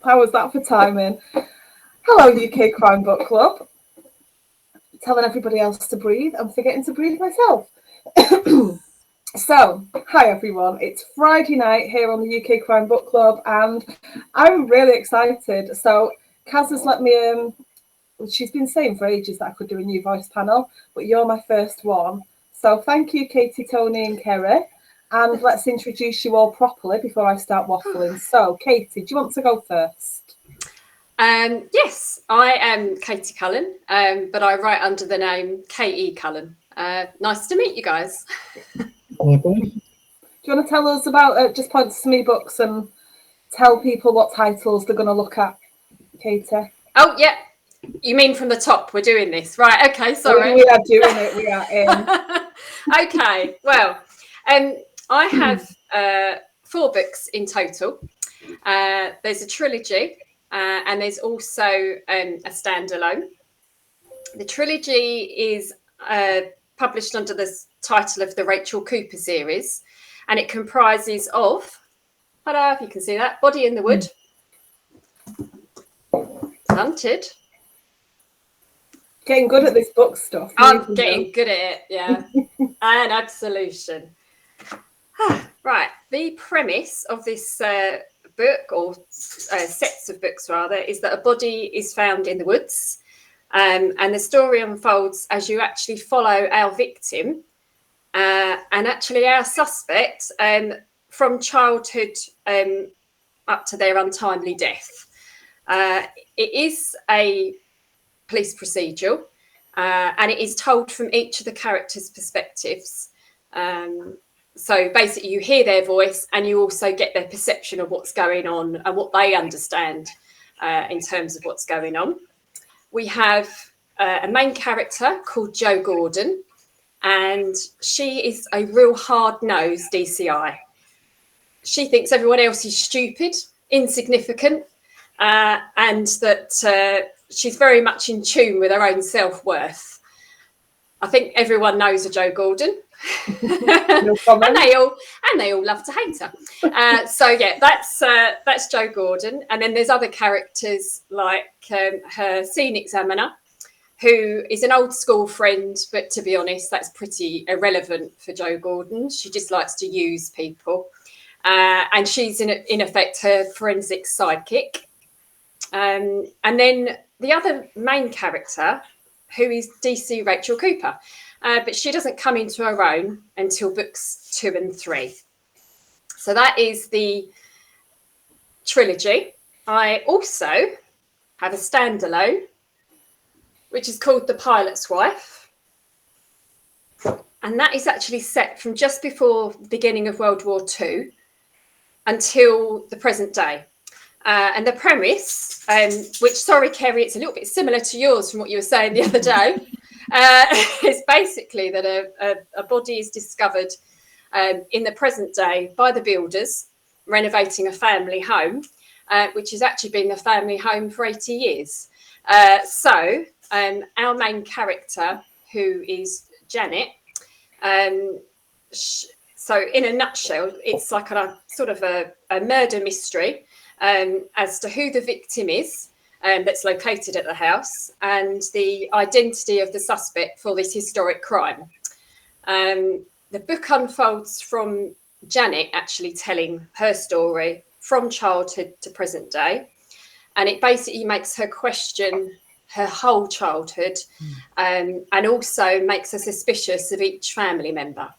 How was that for timing? Hello, UK Crime Book Club. Telling everybody else to breathe and forgetting to breathe myself. So, hi everyone. It's Friday night here on the UK Crime Book Club, and I'm really excited. So, Kaz has let me. She's been saying for ages that I could do a new voice panel, but you're my first one. So, thank you, Katie, Tony, and Kerry. And let's introduce you all properly before I start waffling. So, Katie, do you want to go first? Yes, I am Katie Cullen, but I write under the name K.E. Cullen. Nice to meet you guys. Do you want to tell us about, just point to some books and tell people what titles they're going to look at, Katie? Oh, yeah. You mean from the top, we're doing this. Right, okay, sorry. We are doing it, we are in. Okay, well, I have 4 books in total. There's a trilogy, and there's also a standalone. The trilogy is published under the title of the Rachel Cooper series, and it comprises of, ta-da, if you can see that, Body in the Wood, Hunted. Getting good at this book stuff. I'm getting good at it, yeah. And Absolution. Right, the premise of this book, or sets of books rather, is that a body is found in the woods, and the story unfolds as you actually follow our victim and actually our suspect from childhood up to their untimely death. It is a police procedural, and it is told from each of the characters' perspectives. So basically you hear their voice and you also get their perception of what's going on and what they understand in terms of what's going on. We have a main character called Jo Gordon, and she is a real hard-nosed DCI. She thinks everyone else is stupid, insignificant, and that she's very much in tune with her own self-worth. I think everyone knows a Jo Gordon. No comment. and they all love to hate her. So yeah, that's Jo Gordon. And then there's other characters like her scene examiner, who is an old school friend, but to be honest, that's pretty irrelevant for Jo Gordon. She just likes to use people. And she's in effect her forensic sidekick. And then the other main character, who is DC Rachel Cooper, but she doesn't come into her own until books 2 and 3. So that is the trilogy. I also have a standalone, which is called The Pilot's Wife. And that is actually set from just before the beginning of World War II until the present day. And the premise, which, sorry, Kerry, it's a little bit similar to yours from what you were saying the other day, is basically that a body is discovered in the present day by the builders renovating a family home, which has actually been the family home for 80 years. So our main character, who is Janet, so in a nutshell, it's like a sort of a murder mystery as to who the victim is that's located at the house and the identity of the suspect for this historic crime. The book unfolds from Janet actually telling her story from childhood to present day, and it basically makes her question her whole childhood, and also makes her suspicious of each family member.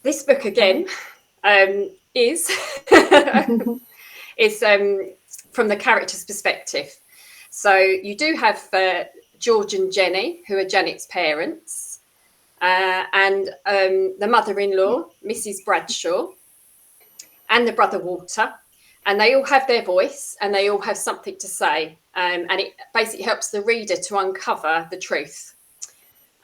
This book again is from the character's perspective. So you do have George and Jenny, who are Janet's parents, and the mother-in-law, Mrs. Bradshaw, and the brother Walter, and they all have their voice and they all have something to say, and it basically helps the reader to uncover the truth.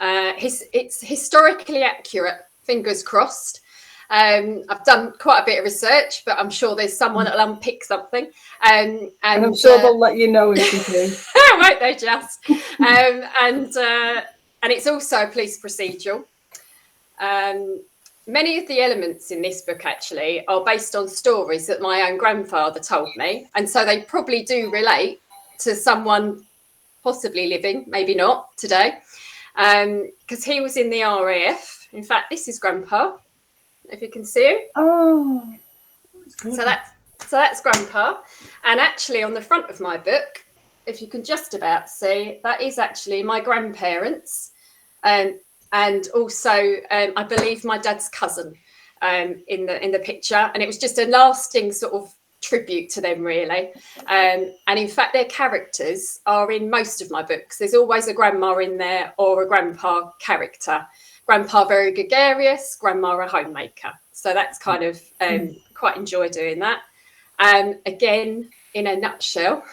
It's historically accurate, fingers crossed. I've done quite a bit of research, but I'm sure there's someone that'll unpick something. And I'm sure they'll let you know if you do. Won't they just? And it's also a police procedural. many of the elements in this book actually are based on stories that my own grandfather told me. And so they probably do relate to someone possibly living, maybe not today, because he was in the RAF. In fact, this is Grandpa, if you can see him. Oh. So that's Grandpa. And actually on the front of my book, if you can just about see, that is actually my grandparents. And also, I believe my dad's cousin in the picture. And it was just a lasting sort of tribute to them, really. And in fact, their characters are in most of my books. There's always a grandma in there or a grandpa character. Grandpa very gregarious, grandma a homemaker. So that's kind of quite enjoy doing that. Again, in a nutshell,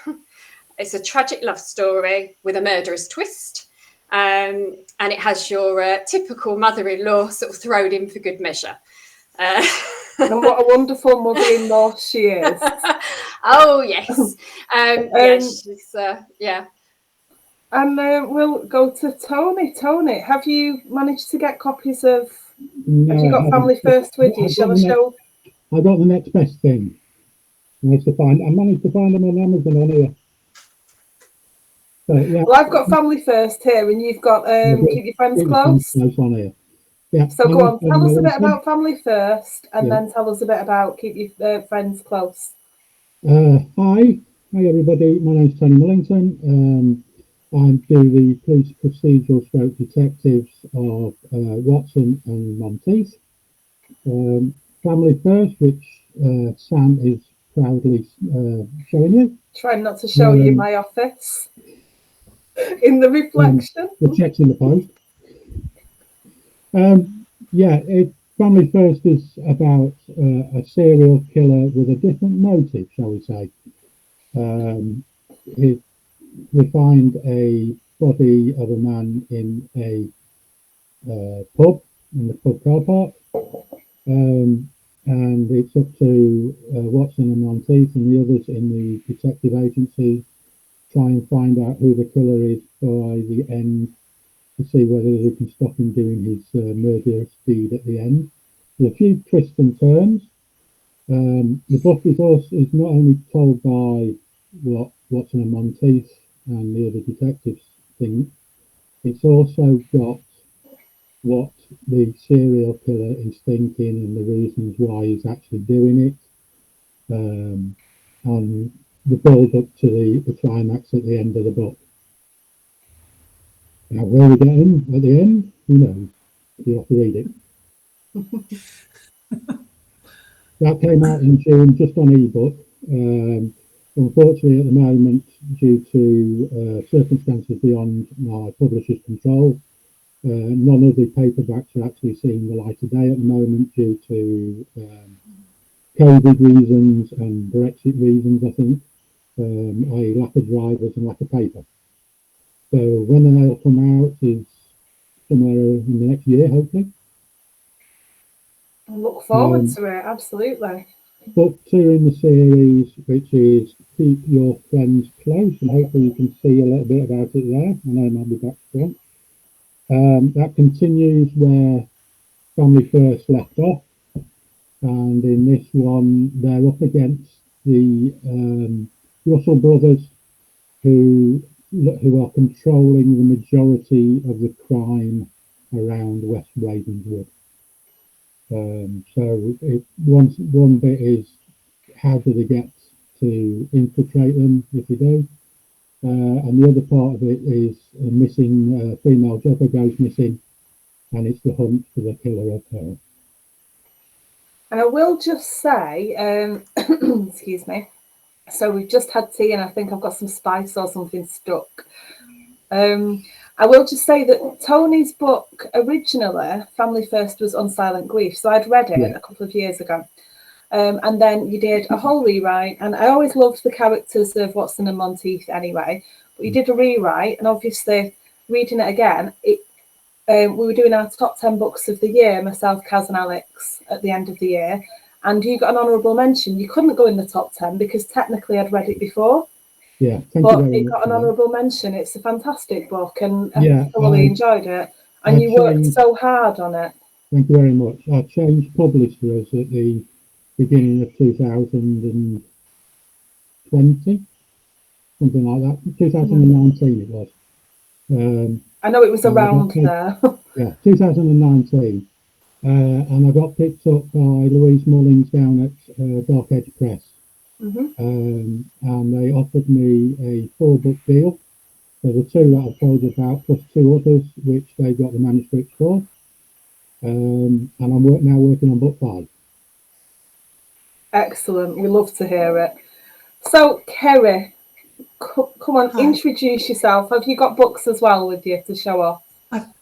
it's a tragic love story with a murderous twist. And it has your typical mother-in-law sort of thrown in for good measure. And what a wonderful mother-in-law she is. Oh, yes. She's, yeah. And we'll go to Tony. Tony, have you managed to get copies of... No, have you got Family First with you? Shall I show? I got the next best thing. I managed to find them on Amazon on here. So, yeah. Well, I've got Family First here, and you've got Keep Your Friends Close. On here. Yeah. So go on, tell us a bit about Family First, and then tell us a bit about Keep Your Friends Close. Hi everybody. My name's Tony Millington. I do the police procedural stroke detectives of Watson and Monteith. Family First, which Sam is proudly showing you. Trying not to show you my office in the reflection. The check's in the post. Family First is about a serial killer with a different motive, shall we say. We find a body of a man in a pub, in the pub car park. And it's up to Watson and Monteith and the others in the detective agency try and find out who the killer is by the end, to see whether they can stop him doing his murderous deed at the end. There's a few twists and turns. The book is not only told by what Watson and Monteith and the other detectives think, it's also got what the serial killer is thinking and the reasons why he's actually doing it, and the build up to the climax at the end of the book. Now, where we get him at the end, who knows? You have to read it. That came out in June, just on ebook. Unfortunately, at the moment, due to circumstances beyond my publisher's control, none of the paperbacks are actually seeing the light of day at the moment due to COVID reasons and Brexit reasons, I think, i.e. lack of drivers and lack of paper. So when they'll come out is somewhere in the next year, hopefully. I look forward to it, absolutely. Book 2 in the series, which is Keep Your Friends Close, and hopefully you can see a little bit about it there. I know I'll be back front. That continues where Family First left off, and in this one they're up against the Russell brothers, who are controlling the majority of the crime around West Ravenswood. So one bit is how do they get to infiltrate them if they do, and the other part of it is a missing female jogger goes missing, and it's the hunt for the killer of her. And I will just say, excuse me, so we've just had tea and I think I've got some spice or something stuck. I will just say that Tony's book originally, Family First, was on Silent Grief. So I'd read it a couple of years ago. And then you did a whole rewrite. And I always loved the characters of Watson and Monteith anyway. But you did a rewrite. And obviously, reading it again, we were doing our top 10 books of the year, myself, Kaz and Alex, at the end of the year. And you got an honourable mention. You couldn't go in the top 10 because technically I'd read it before. Yeah, but it got an honourable mention. It's a fantastic book, and I thoroughly enjoyed it. And you worked so hard on it. Thank you very much. I changed publishers at the beginning of 2020, something like that. 2019 it was. I know it was And I around got there. yeah, 2019. And I got picked up by Louise Mullins down at Dark Edge Press. And they offered me a 4-book deal. So the 2 that I've told you about, plus 2 others, which they got the manuscripts for. And I'm now working on book 5. Excellent. We love to hear it. So, Kerry, come on, introduce yourself. Have you got books as well with you to show off?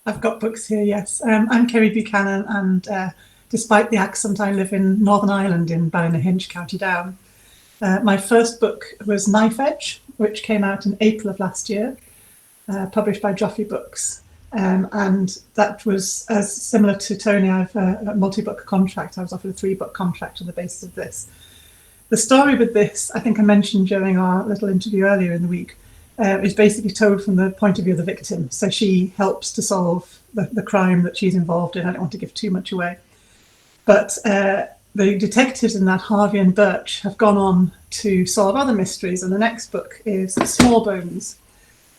I've got books here, yes. I'm Kerry Buchanan, and despite the accent, I live in Northern Ireland in Ballynahinch, County Down. My first book was Knife Edge, which came out in April of last year, published by Joffrey Books. And that was similar to Tony. I've a multi-book contract. I was offered a 3-book contract on the basis of this. The story with this, I think I mentioned during our little interview earlier in the week, is basically told from the point of view of the victim. So she helps to solve the crime that she's involved in. I don't want to give too much away. But the detectives in that, Harvey and Birch, have gone on to solve other mysteries. And the next book is Small Bones.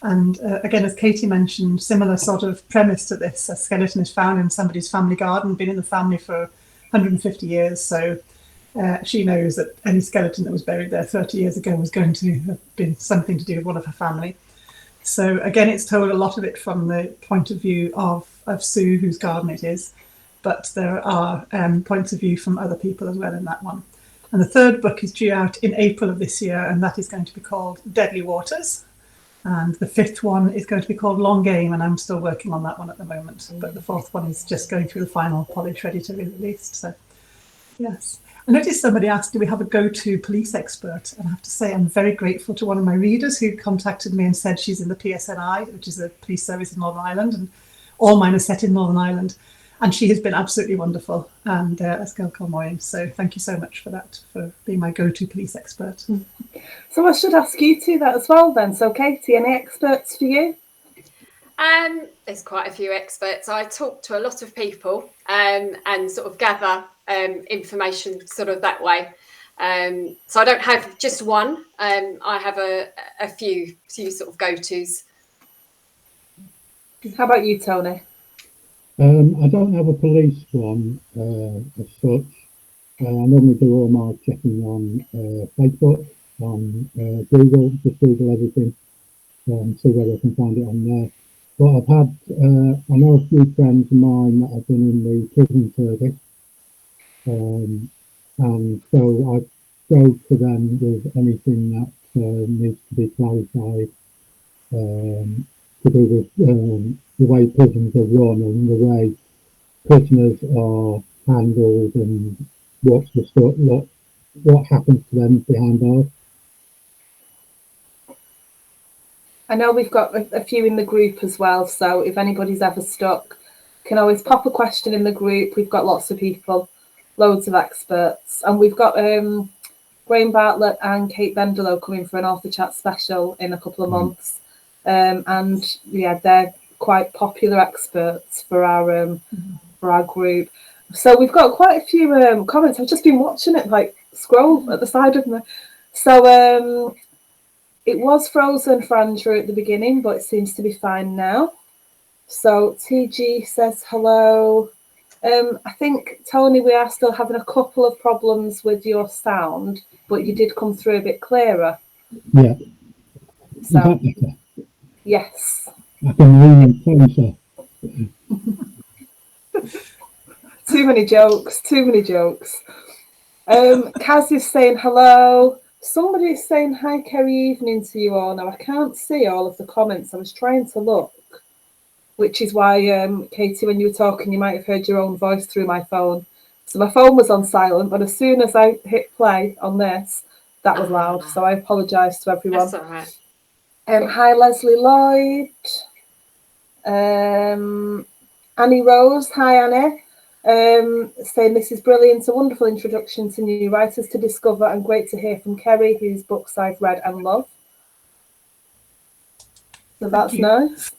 And again, as Katie mentioned, similar sort of premise to this. A skeleton is found in somebody's family garden, been in the family for 150 years. So she knows that any skeleton that was buried there 30 years ago was going to have been something to do with one of her family. So again, it's told a lot of it from the point of view of Sue, whose garden it is. But there are points of view from other people as well in that one. And the 3rd book is due out in April of this year, and that is going to be called Deadly Waters. And the 5th one is going to be called Long Game, and I'm still working on that one at the moment. But the 4th one is just going through the final polish, ready to be released. So, yes. I noticed somebody asked, do we have a go-to police expert? And I have to say I'm very grateful to one of my readers who contacted me and said she's in the PSNI, which is the police service in Northern Ireland, and all mine are set in Northern Ireland. And she has been absolutely wonderful, and a girl called Moyen. So thank you so much for that, for being my go-to police expert. So I should ask you two that as well then. So Katie, any experts for you? There's quite a few experts. I talk to a lot of people and sort of gather information sort of that way. So I don't have just one. I have a few sort of go-tos. How about you, Tony? I don't have a police one as such. I normally do all my checking on Facebook, on Google, just Google everything, see whether I can find it on there. But I've had, I know a few friends of mine that have been in the prison service, and so I go to them with anything that needs to be clarified, to do with the way prisons are run and the way prisoners are handled and what's the stuff, what happens to them behind bars. I know we've got a few in the group as well, so if anybody's ever stuck, can always pop a question in the group. We've got lots of people, loads of experts, and we've got Graham Bartlett and Kate Bendelow coming for an Author Chat special in a couple of months, and yeah, they're quite popular experts for our group. So we've got quite a few comments. I've just been watching it, like scroll at the side of me. So it was frozen for Andrew at the beginning, but it seems to be fine now. So TG says hello. I think, Tony, we are still having a couple of problems with your sound, but you did come through a bit clearer. Yeah. So, yes. I can hear you closer. Too many jokes. Kaz is saying hello. Somebody is saying hi, Kerry, evening to you all. Now, I can't see all of the comments. I was trying to look, which is why, Katie, when you were talking, you might have heard your own voice through my phone. So my phone was on silent, but as soon as I hit play on this, that was loud. So I apologise to everyone. That's all right. Hi, Leslie Lloyd. Annie Rose. Hi, Annie. Saying this is brilliant, a wonderful introduction to new writers to discover, and great to hear from Kerry, whose books I've read and love. So that's nice.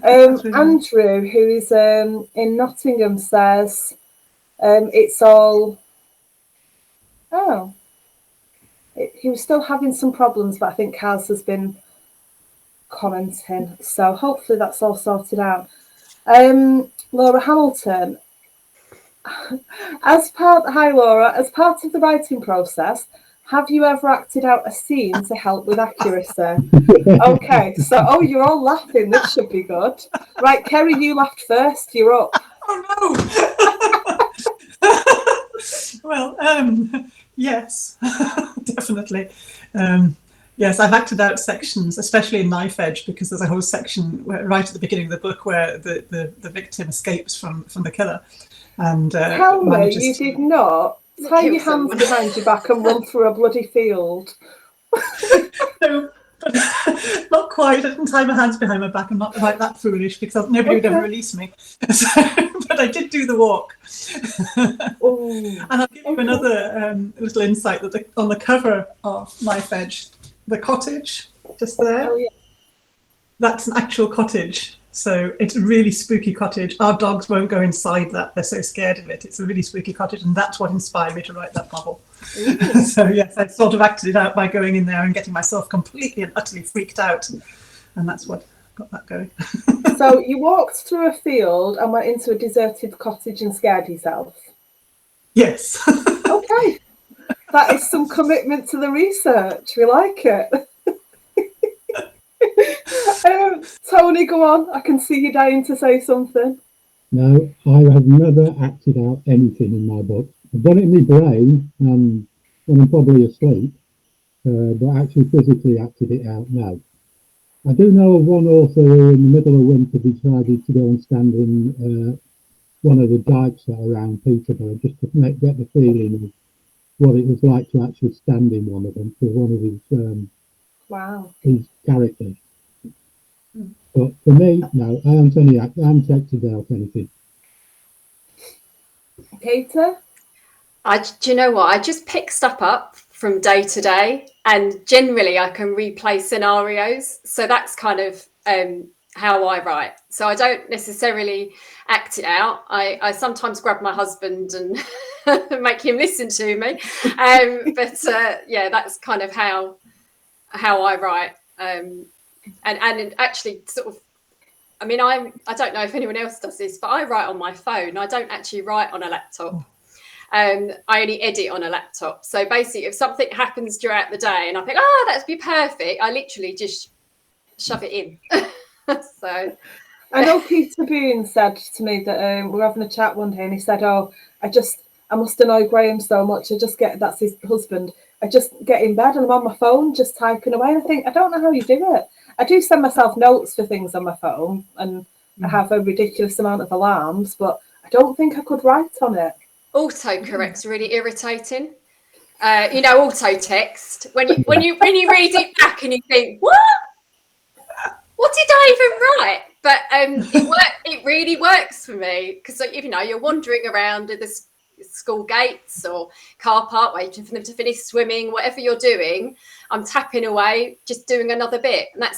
Andrew, who is in Nottingham, says it's all. Oh, he was still having some problems, but I think Kaz has been commenting, so hopefully that's all sorted out. Laura Hamilton, hi Laura, as part of the writing process, have you ever acted out a scene to help with accuracy? Okay, so you're all laughing. This should be good. Right, Kerry, you laughed first. You're up. Oh no! Well, yes, definitely. Yes, I've acted out sections, especially in Knife Edge, because there's a whole section right at the beginning of the book where the victim escapes from the killer. And tell me you did not tie your hands behind your back and run through a bloody field. No, but not quite. I didn't tie my hands behind my back. I'm not quite that foolish, because nobody would ever release me. So, but I did do the walk. And I'll give you another little insight that on the cover of Knife Edge, the cottage just there, that's an actual cottage. So it's a really spooky cottage. Our dogs won't go inside that. They're so scared of it. It's a really spooky cottage, and that's what inspired me to write that novel. So yes, I sort of acted it out by going in there and getting myself completely and utterly freaked out. And that's what got that going. So you walked through a field and went into a deserted cottage and scared yourself? Yes. Okay. That is some commitment to the research. We like it. Tony, go on. I can see you dying to say something. No, I have never acted out anything in my book. I've done it in my brain when I'm probably asleep, but actually physically acted it out, no. I do know of one author who in the middle of winter decided to go and stand in one of the dikes that are around Peterborough just to get the feeling of what it was like to actually stand in one of them for one of his characters. But for me, no, I haven't acted out anything. Peter? Do you know what? I just pick stuff up from day to day, and generally I can replay scenarios. So that's kind of how I write. So I don't necessarily act it out. I sometimes grab my husband and make him listen to me. But yeah, that's kind of how I write. And actually sort of, I mean, I don't know if anyone else does this, but I write on my phone. I don't actually write on a laptop. I only edit on a laptop. So basically, if something happens throughout the day and I think, that'd be perfect, I literally just shove it in. So I know Peter Boone said to me that we were having a chat one day and he said, I must annoy Graham so much. That's his husband. I just get in bed and I'm on my phone just typing away. And I think, I don't know how you do it. I do send myself notes for things on my phone and I have a ridiculous amount of alarms, but I don't think I could write on it. Autocorrect's really irritating. Auto text when you read it back and you think, what did I even write? But it really works for me because you're wandering around at the school gates or car park waiting for them to finish swimming, whatever you're doing, I'm tapping away, just doing another bit, and that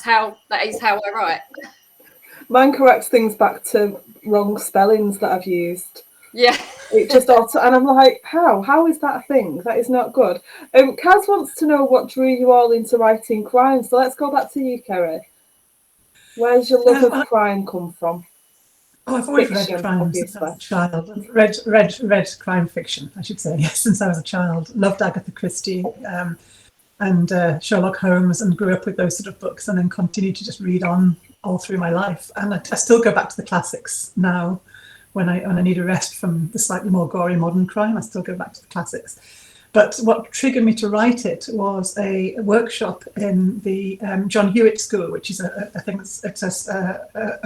is how I write. Mine corrects things back to wrong spellings that I've used. Yeah. It just and I'm like, how is that a thing? That is not good. Kaz wants to know what drew you all into writing crime, so let's go back to you, Kerry. Where's your love of crime come from? I've always read crime since I was a child. Read crime fiction, I should say, yes, since I was a child. Loved Agatha Christie and Sherlock Holmes, and grew up with those sort of books, and then continued to just read on all through my life. And I still go back to the classics now when I need a rest from the slightly more gory modern crime. I still go back to the classics. But what triggered me to write it was a workshop in the John Hewitt School, which is a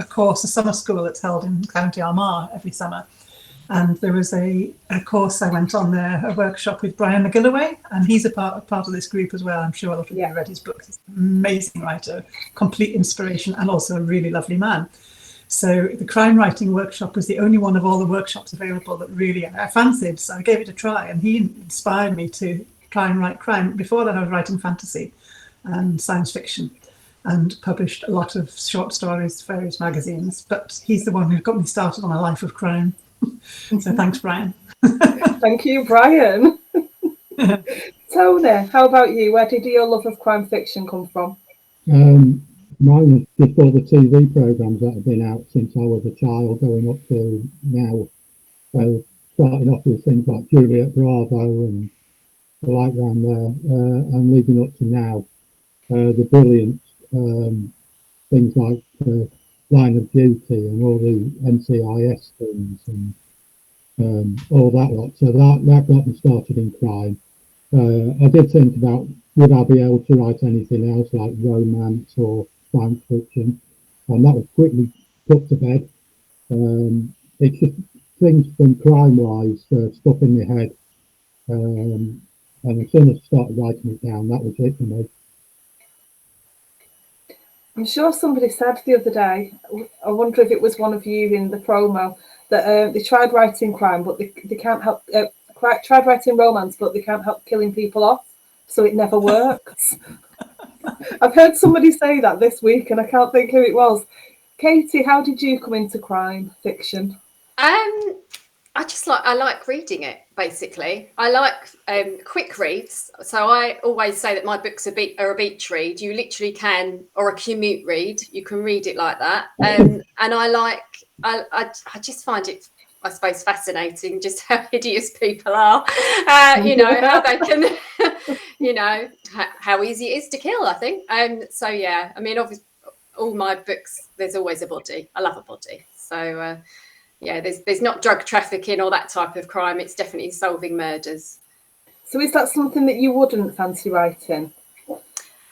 course, a summer school that's held in County Armagh every summer. And there was a course I went on there, a workshop with Brian McGilloway, and he's a part of this group as well. I'm sure a lot of you have read his books. He's an amazing writer, complete inspiration, and also a really lovely man. So the crime writing workshop was the only one of all the workshops available that really I fancied. So I gave it a try, and he inspired me to try and write crime. Before that, I was writing fantasy and science fiction. and published a lot of short stories for various magazines. But he's the one who got me started on a life of crime. So thanks, Brian. Thank you, Brian. Tony, how about you? Where did your love of crime fiction come from? Mine was just all the TV programmes that have been out since I was a child, going up to now. So starting off with things like Juliet Bravo and the like round there, and leading up to now, the brilliant things like Line of Duty and all the NCIS things and all that lot. So that got me started in crime. I did think about, would I be able to write anything else like romance or science fiction, and that was quickly put to bed. It's just things from crime-wise stuck in my head, and as soon as I started writing it down, that was it for me. I'm sure somebody said the other day, I wonder if it was one of you in the promo, that they tried writing crime, but they can't help, tried writing romance, but they can't help killing people off, so it never works. I've heard somebody say that this week, and I can't think who it was. Katie, how did you come into crime fiction? I like reading it, basically. I like quick reads. So I always say that my books are a beach read. You literally can, or a commute read. You can read it like that. And I just find it, I suppose, fascinating just how hideous people are. How they can, how easy it is to kill, I think. So, yeah, I mean, obviously, all my books, there's always a body. I love a body. So, yeah, there's not drug trafficking or that type of crime. It's definitely solving murders. So is that something that you wouldn't fancy writing?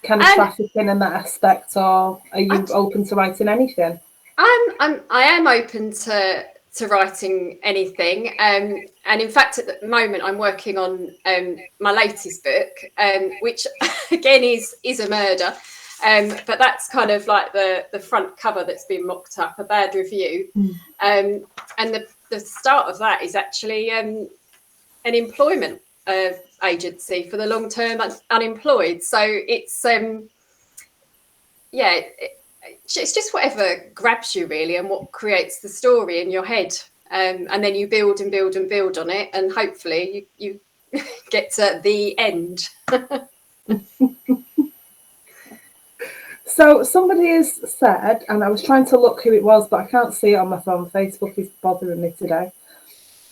Kind of trafficking in that aspect, or are you open to writing anything? I am open to writing anything. And in fact, at the moment, I'm working on my latest book, which again is a murder. But that's kind of like the front cover that's been mocked up, a bad review. And the start of that is actually an employment agency for the long-term unemployed. So it's it's just whatever grabs you really, and what creates the story in your head. And then you build and build and build on it, and hopefully you get to the end. So somebody has said, and I was trying to look who it was, but I can't see it on my phone. Facebook is bothering me today.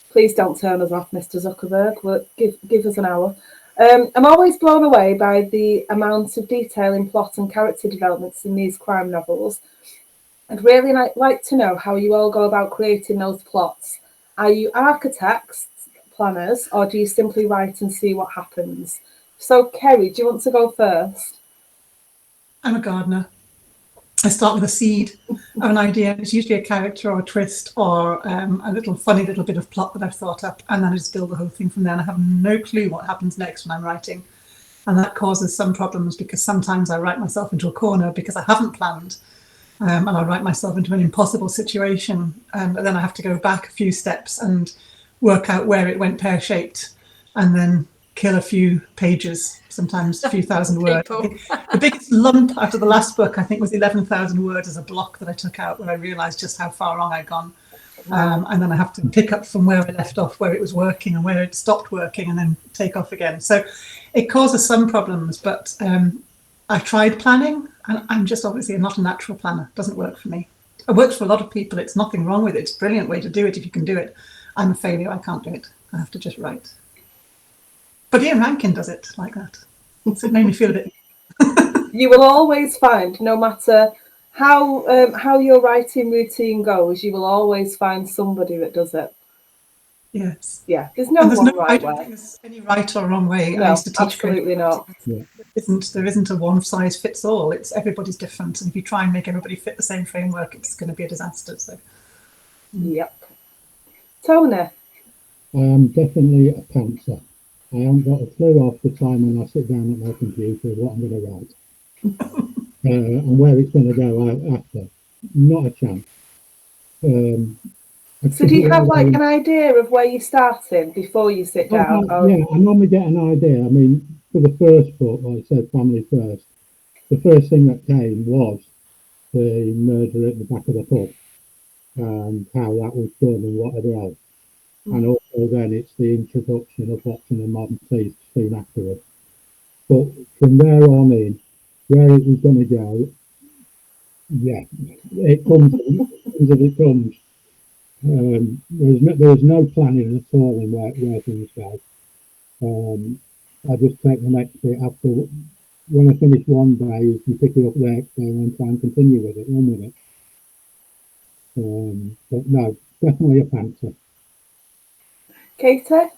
Please don't turn us off, Mr. Zuckerberg. Give us an hour. I'm always blown away by the amount of detail in plot and character developments in these crime novels. I'd really like to know how you all go about creating those plots. Are you architects, planners, or do you simply write and see what happens? So, Kerry, do you want to go first? I'm a gardener. I start with a seed of an idea. It's usually a character or a twist or a funny little bit of plot that I've thought up, and then I just build the whole thing from there. And I have no clue what happens next when I'm writing, and that causes some problems because sometimes I write myself into a corner because I haven't planned, and I write myself into an impossible situation, and then I have to go back a few steps and work out where it went pear-shaped, and then kill a few pages, sometimes a few thousand words. The biggest lump out of the last book, I think, was 11,000 words as a block that I took out when I realised just how far wrong I'd gone. And then I have to pick up from where I left off, where it was working and where it stopped working, and then take off again. So it causes some problems, but I tried planning, and I'm just obviously not a natural planner. It doesn't work for me. It works for a lot of people. It's nothing wrong with it. It's a brilliant way to do it if you can do it. I'm a failure. I can't do it. I have to just write. But Ian Rankin does it like that. So it made me feel a bit... You will always find, no matter how your writing routine goes, you will always find somebody that does it. Yes. Yeah, there's no right way. I don't think there's any right or wrong way. No, I used to teach absolutely not. Yeah. There isn't a one size fits all. It's everybody's different, and if you try and make everybody fit the same framework, it's going to be a disaster. So. Yep. Tony? Definitely a pantser. I haven't got a clue half the time when I sit down at my computer what I'm going to write and where it's going to go after. Not a chance. So do you have like an idea of where you're starting before you sit down? Yeah, I normally get an idea. I mean, for the first book, like I said, Family First, the first thing that came was the murder at the back of the pub and how that was done and whatever else. And also then it's the introduction of watching the modern piece soon afterwards. But from there on in, where it was going to go, yeah, it comes as it comes. There was no planning at all in where things go. I just take the next bit after. When I finish one day, you pick it up the next day and try and continue with it, run with it. But no, definitely a pantser. Katie?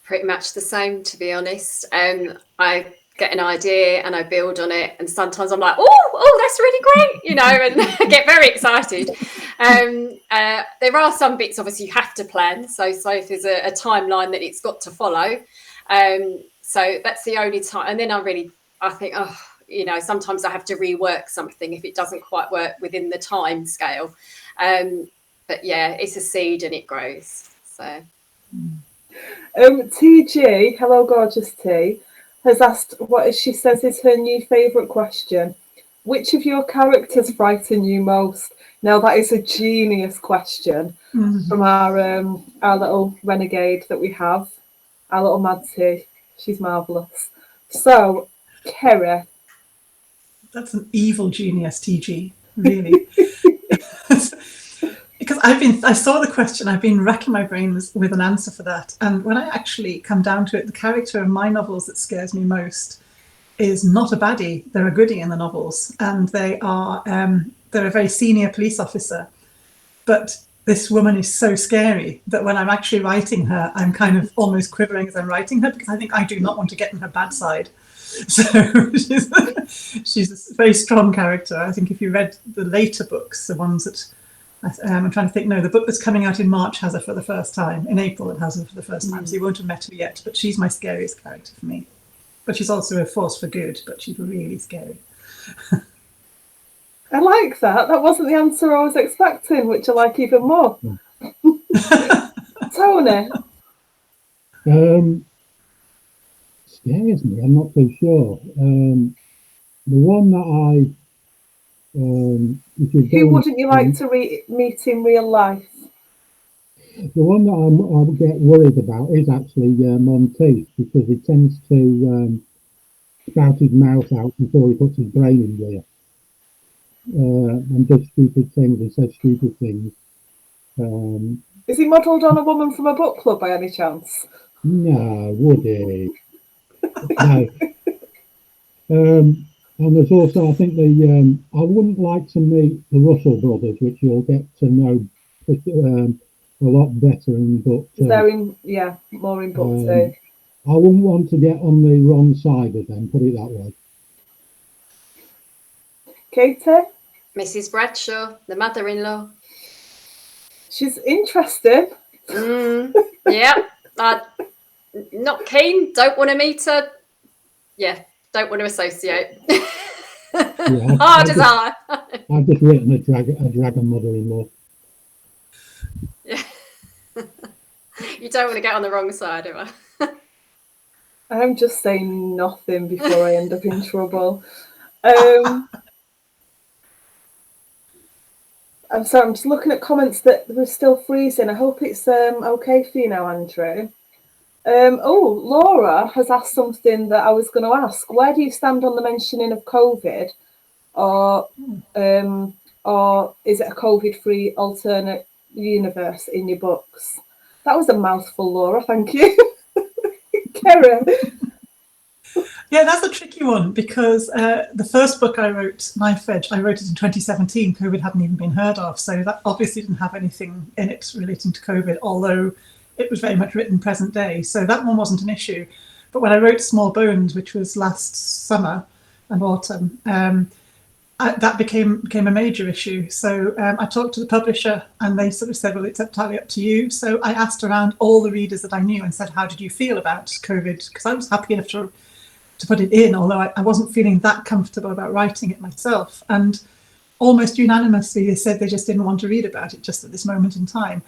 Pretty much the same, to be honest. I get an idea and I build on it, and sometimes I'm like, oh, that's really great, you know, and I get very excited. There are some bits obviously you have to plan, so if there's a timeline that it's got to follow, so that's the only time. And then I think, oh, you know, sometimes I have to rework something if it doesn't quite work within the time scale. But yeah, it's a seed and it grows. So TG, hello gorgeous T, has asked what she says is her new favourite question. Which of your characters frighten you most? Now that is a genius question from our little renegade that we have, our little Madsy. She's marvellous. So, Kerry. That's an evil genius, TG, really. Because I saw the question, I've been racking my brains with an answer for that. And when I actually come down to it, the character of my novels that scares me most is not a baddie. They're a goodie in the novels. And they're a very senior police officer. But this woman is so scary that when I'm actually writing her, I'm kind of almost quivering as I'm writing her, because I think I do not want to get on her bad side. So she's a very strong character. I think if you read the later books, the ones that I'm trying to think, no, the book that's coming out in March has her for the first time. In April, it has her for the first time. So you won't have met her yet, but she's my scariest character for me. But she's also a force for good, but she's really scary. I like that. That wasn't the answer I was expecting, which I like even more. Tony? Scares me, I'm not too sure. The one that who wouldn't you like to meet in real life? The one that I get worried about is actually Monteith, because he tends to spout his mouth out before he puts his brain in gear. And does stupid things and says stupid things. Is he modelled on a woman from a book club by any chance? No, would he? No. And there's also, I think, I wouldn't like to meet the Russell brothers, which you'll get to know a lot better in book two. They're more in book two. I wouldn't want to get on the wrong side of them, put it that way. Katie? Mrs. Bradshaw, the mother-in-law. She's interesting. Yeah, not keen. Don't want to meet her. Yeah, don't want to associate. Yeah, Hard as I. I've just written a dragon mother-in-law. Yeah. You don't want to get on the wrong side, am I? I'm just saying nothing before I end up in trouble. I'm sorry, I'm just looking at comments that were still freezing. I hope it's okay for you now, Andrew. Laura has asked something that I was going to ask. Where do you stand on the mentioning of COVID, or is it a COVID-free alternate universe in your books? That was a mouthful, Laura. Thank you. Kerry. Yeah, that's a tricky one, because the first book I wrote, Knife Edge, I wrote it in 2017. COVID hadn't even been heard of, so that obviously didn't have anything in it relating to COVID, although it was very much written present day. So that one wasn't an issue. But when I wrote Small Bones, which was last summer and autumn, that became a major issue. So I talked to the publisher and they sort of said, well, it's entirely up to you. So I asked around all the readers that I knew and said, how did you feel about COVID? Because I was happy enough to put it in, although I wasn't feeling that comfortable about writing it myself. And almost unanimously, they said they just didn't want to read about it just at this moment in time.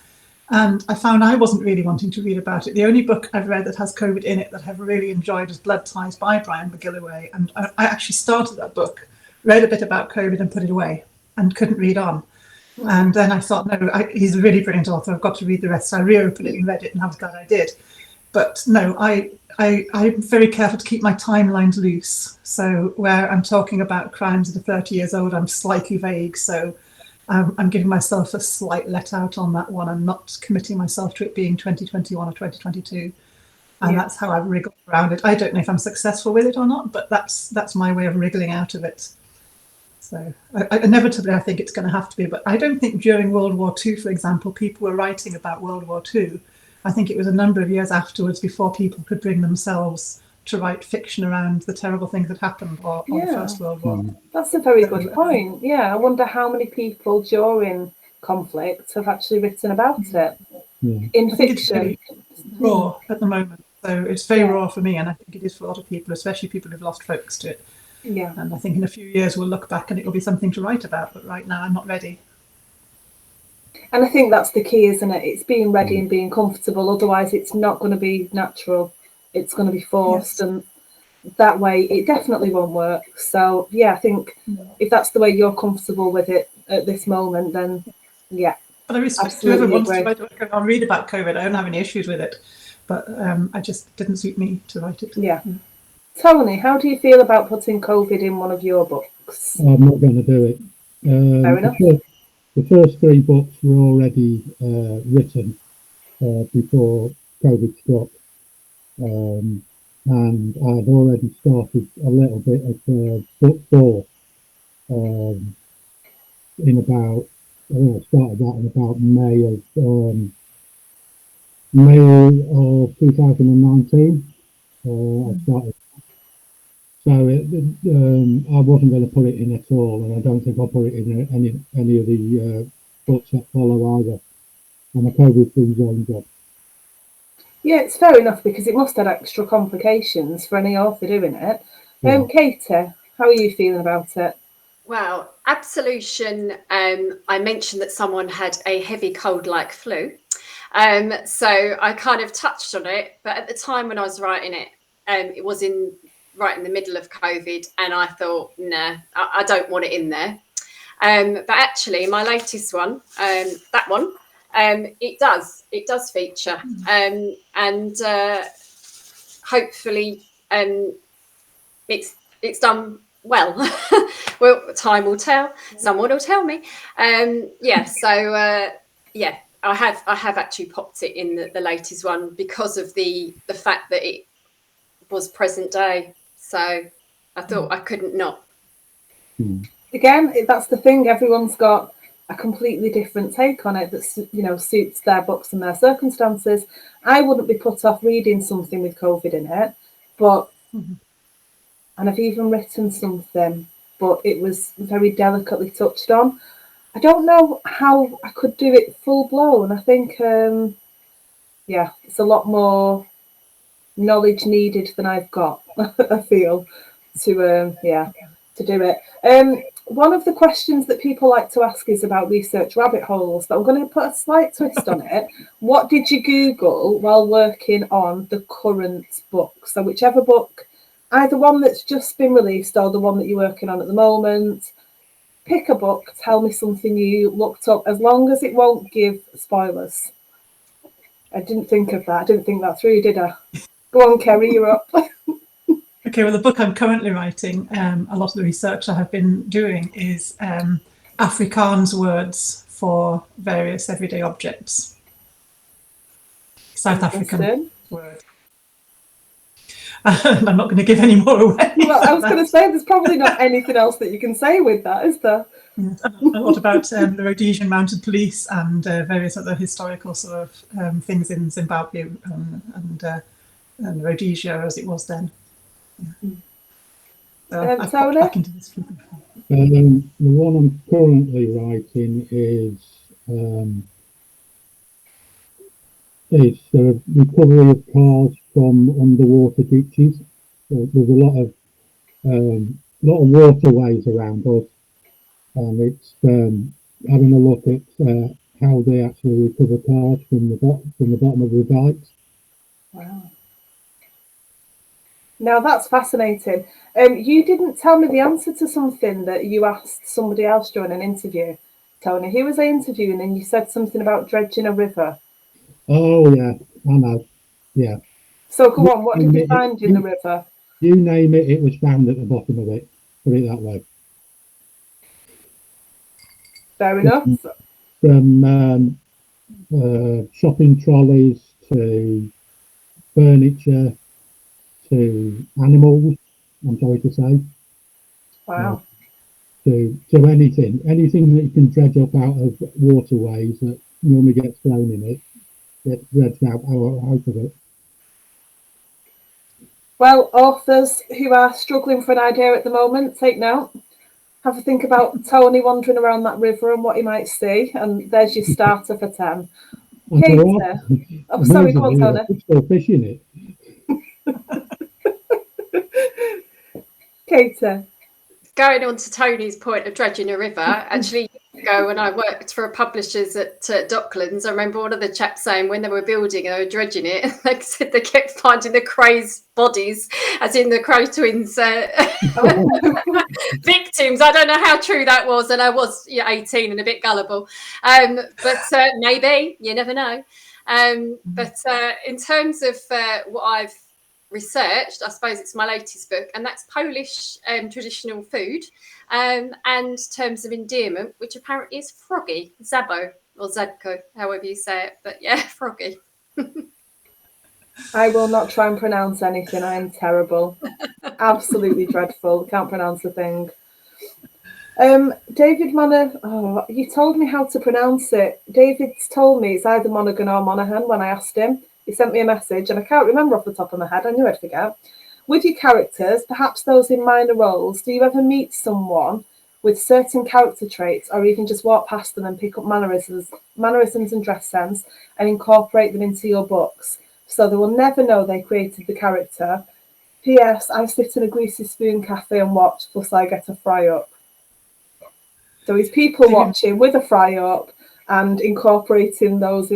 And I found I wasn't really wanting to read about it. The only book I've read that has COVID in it that I've really enjoyed is Blood Ties by Brian McGilloway. And I actually started that book read a bit about COVID and put it away and couldn't read on. And then I thought, no, he's a really brilliant author. I've got to read the rest. So I reopened it and read it, and I was glad I did. But no, I'm very careful to keep my timelines loose. So where I'm talking about crimes that are 30 years old, I'm slightly vague. So I'm giving myself a slight let out on that one. I'm not committing myself to it being 2021 or 2022. And that's how I wriggle around it. I don't know if I'm successful with it or not, but that's my way of wriggling out of it. So inevitably, I think it's going to have to be. But I don't think during World War II, for example, people were writing about World War II. I think it was a number of years afterwards before people could bring themselves to write fiction around the terrible things that happened or the First World War. That's a very good point. Yeah, I wonder how many people during conflict have actually written about it in fiction. It's raw at the moment. So it's very raw for me, and I think it is for a lot of people, especially people who've lost folks to it. Yeah. And I think in a few years we'll look back and it'll be something to write about, but right now I'm not ready. And I think that's the key, isn't it? It's being ready and being comfortable. Otherwise, it's not going to be natural. It's going to be forced, and that way it definitely won't work. So, yeah, I think if that's the way you're comfortable with it at this moment, then, But I respect whoever wants to write. I'll read about COVID. I don't have any issues with it. But I just didn't suit me to write it. Yeah. Tony, how do you feel about putting COVID in one of your books? I'm not going to do it. Fair enough. The first 3 books were already written before COVID struck. And I'd already started a little bit of book 4 in about, I started that in about May of 2019. I started. So I wasn't going to put it in at all, and I don't think I'll put it in any of the books that follow either. I'm a COVID-free zone job. Yeah, it's fair enough because it must add extra complications for any author doing it. Katie, how are you feeling about it? Well, Absolution, I mentioned that someone had a heavy cold like flu. So I kind of touched on it, but at the time when I was writing it, it was right in the middle of COVID, and I thought, nah, I don't want it in there. But actually, my latest one, that one, it does feature, and hopefully, it's done well. Well, time will tell. Someone will tell me. I have actually popped it in the latest one because of the fact that it was present day. So I thought I couldn't not. Again, that's the thing. Everyone's got a completely different take on it that suits their books and their circumstances. I wouldn't be put off reading something with COVID in it, but and I've even written something, but it was very delicately touched on. I don't know how I could do it full blown. I think, it's a lot more knowledge needed than I've got, I feel, to do it. One of the questions that people like to ask is about research rabbit holes, but I'm going to put a slight twist on it. What did you Google while working on the current book? So whichever book, either one that's just been released or the one that you're working on at the moment, pick a book, tell me something you looked up, as long as it won't give spoilers. I didn't think of that. I didn't think that through, did I? Go on, Kerry, you're up. Okay, well, the book I'm currently writing, a lot of the research I have been doing is Afrikaans words for various everyday objects. South African words. I'm not going to give any more away. Well, I was going to say, there's probably not anything else that you can say with that, is there? A lot about the Rhodesian Mounted Police and various other historical sort of things in Zimbabwe and Rhodesia as it was then. I've popped back into this. The one I'm currently writing is the recovery of cars from underwater ditches. So there's a lot of waterways around us, and it's having a look at how they actually recover cars from the bottom of the dikes. Wow. Now that's fascinating. You didn't tell me the answer to something that you asked somebody else during an interview, Tony. Who was I interviewing? And you said something about dredging a river. Oh yeah, I know. Yeah. So go on, what did name you it, find in the river? you name it, it was found at the bottom of it. Put it that way. Fair enough. From shopping trolleys to furniture to animals, I'm sorry to say, Wow. to anything that you can dredge up out of waterways that normally gets thrown in it, gets dredged out of it. Well, authors who are struggling for an idea at the moment, take note. Have a think about Tony wandering around that river and what he might see. And there's your starter for 10. And Katie. there Oh, sorry, go on, are Tony. still fish in it. Katie. Going on to Tony's point of dredging a river, actually, when I worked for publishers at Docklands, I remember one of the chaps saying when they were building and they were dredging it, they said they kept finding the crow's bodies, as in the Crow twins victims. I don't know how true that was, and I was 18 and a bit gullible, but maybe, you never know. But in terms of what I've researched, I suppose it's my latest book, and that's Polish traditional food and terms of endearment, which apparently is froggy, zabo or zadko, however you say it, but yeah, froggy. I will not try and pronounce anything. I am terrible. Absolutely dreadful. Can't pronounce a thing. David Monaghan. Oh, you told me how to pronounce it. David's told me it's either Monaghan or Monaghan when I asked him. He sent me a message and I can't remember off the top of my head. I knew I'd forget. With your characters, perhaps those in minor roles, do you ever meet someone with certain character traits or even just walk past them and pick up mannerisms and dress sense and incorporate them into your books so they will never know they created the character? P.S. I sit in a greasy spoon cafe and watch, plus I get a fry up. So he's people watching with a fry up and incorporating those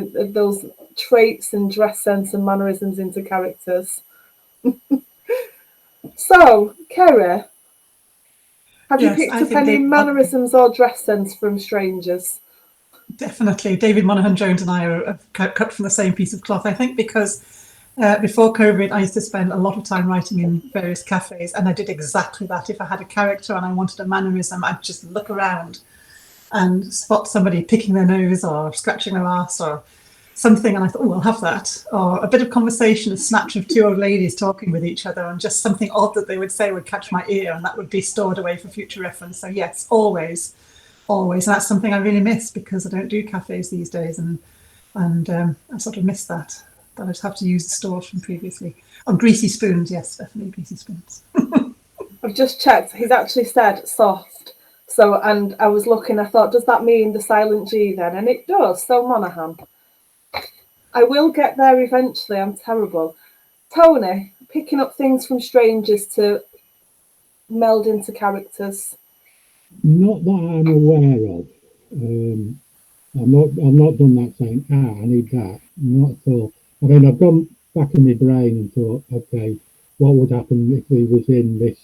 traits and dress sense and mannerisms into characters. So, Kerry, have you picked up any mannerisms or dress sense from strangers? Definitely. David Monaghan Jones and I are cut from the same piece of cloth. I think because before COVID, I used to spend a lot of time writing in various cafes, and I did exactly that. If I had a character and I wanted a mannerism, I'd just look around and spot somebody picking their nose or scratching their ass or something, and I thought, oh, I'll have that. Or a bit of conversation, a snatch of two old ladies talking with each other, and just something odd that they would say would catch my ear, and that would be stored away for future reference. So yes, always. And that's something I really miss because I don't do cafes these days, and I sort of miss that I just have to use the stores from previously. On greasy spoons, yes, definitely greasy spoons. I've just checked. He's actually said soft. So, and I was looking, I thought, does that mean the silent G then? And it does. So Monaghan. I will get there eventually. I'm terrible. Tony, picking up things from strangers to meld into characters. Not that I'm aware of. I've not done that saying, I need that. Not at all. I mean, I've gone back in my brain and thought, okay, what would happen if he was in this